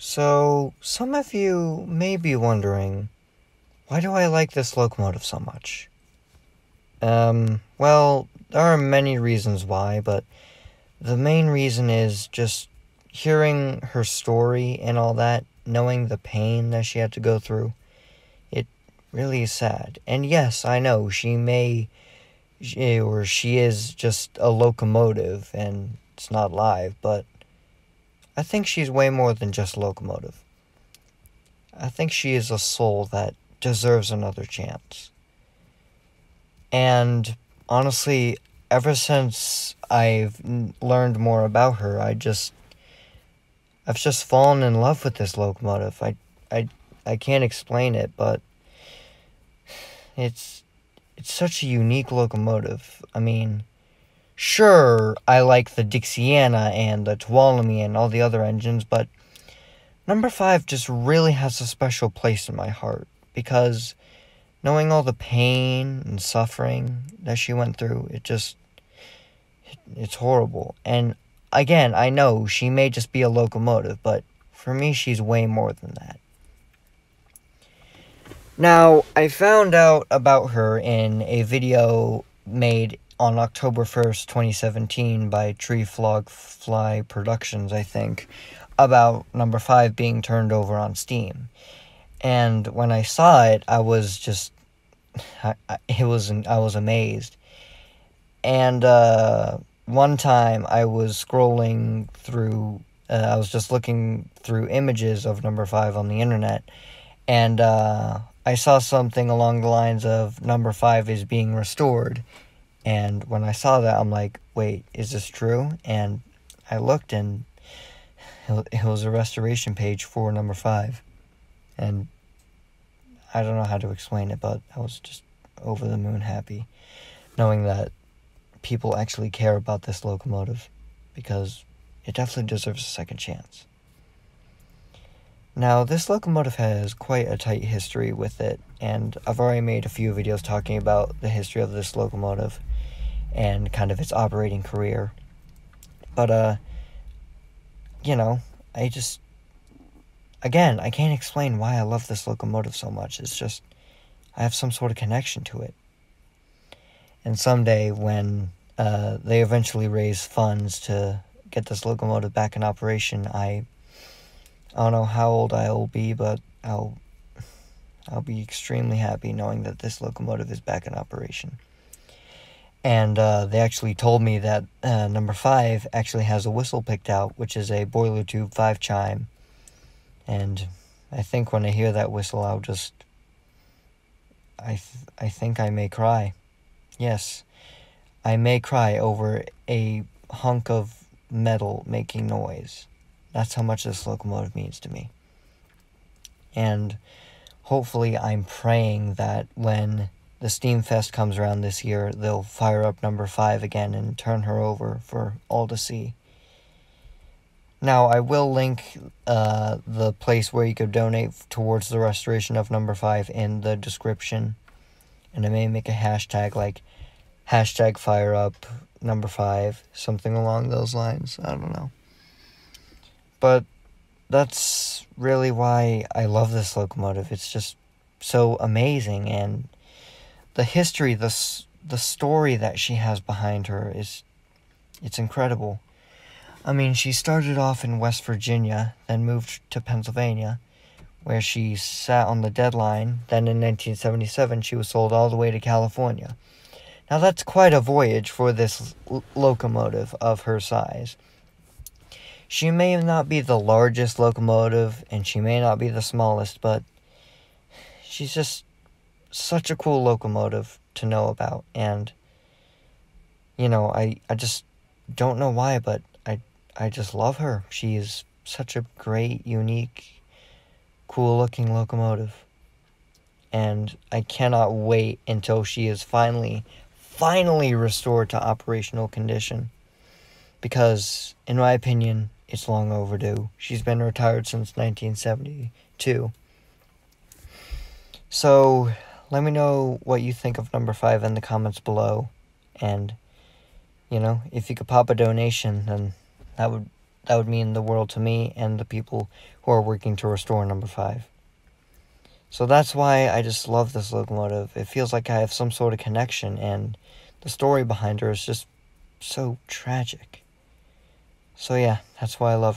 So, some of you may be wondering, why do I like this locomotive so much? Well, there are many reasons why, but the main reason is just hearing her story and all that, knowing the pain that she had to go through. It really is sad. And yes, I know she is just a locomotive and it's not live, but I think she's way more than just a locomotive. I think she is a soul that deserves another chance. And honestly, ever since I've learned more about her, I've just fallen in love with this locomotive. I can't explain it, but it's such a unique locomotive. I mean, sure, I like the Dixiana and the Tuolumne and all the other engines, but number 5 just really has a special place in my heart, because knowing all the pain and suffering that she went through, it's horrible. And again, I know she may just be a locomotive, but for me, she's way more than that. Now, I found out about her in a video made on October 1st, 2017 by Tree Flog Fly Productions, I think, about number 5 being turned over on Steam. And when I saw it, I was just I was amazed. And one time I was scrolling through, I was just looking through images of number 5 on the internet, and I saw something along the lines of number 5 is being restored. And when I saw that, I'm like, wait, is this true? And I looked, and it was a restoration page for number 5. And I don't know how to explain it, but I was just over the moon happy knowing that people actually care about this locomotive, because it definitely deserves a second chance. Now, this locomotive has quite a tight history with it, and I've already made a few videos talking about the history of this locomotive and kind of its operating career. But, again, I can't explain why I love this locomotive so much. It's just, I have some sort of connection to it. And someday, when they eventually raise funds to get this locomotive back in operation, I don't know how old I will be, but I'll be extremely happy knowing that this locomotive is back in operation. And they actually told me that number 5 actually has a whistle picked out, which is a boiler tube 5 chime. And I think when I hear that whistle, I'll just, I think I may cry. Yes, I may cry over a hunk of metal making noise. That's how much this locomotive means to me. And hopefully I'm praying that when the Steam Fest comes around this year, they'll fire up number 5 again and turn her over for all to see. Now, I will link the place where you could donate towards the restoration of number 5 in the description. And I may make a hashtag like hashtag fire up number 5, something along those lines. I don't know. But that's really why I love this locomotive. It's just so amazing, and the history, the story that she has behind her it's incredible. I mean, she started off in West Virginia, then moved to Pennsylvania, where she sat on the deadline. Then in 1977, she was sold all the way to California. Now, that's quite a voyage for this locomotive of her size. She may not be the largest locomotive, and she may not be the smallest, but she's just such a cool locomotive to know about. And, I just don't know why, but I just love her. She is such a great, unique, cool-looking locomotive. And I cannot wait until she is finally restored to operational condition. Because, in my opinion, it's long overdue. She's been retired since 1972. So, let me know what you think of number 5 in the comments below. And, if you could pop a donation, then that would that would mean the world to me and the people who are working to restore number 5. So that's why I just love this locomotive. It feels like I have some sort of connection, and the story behind her is just so tragic. So yeah, that's why I love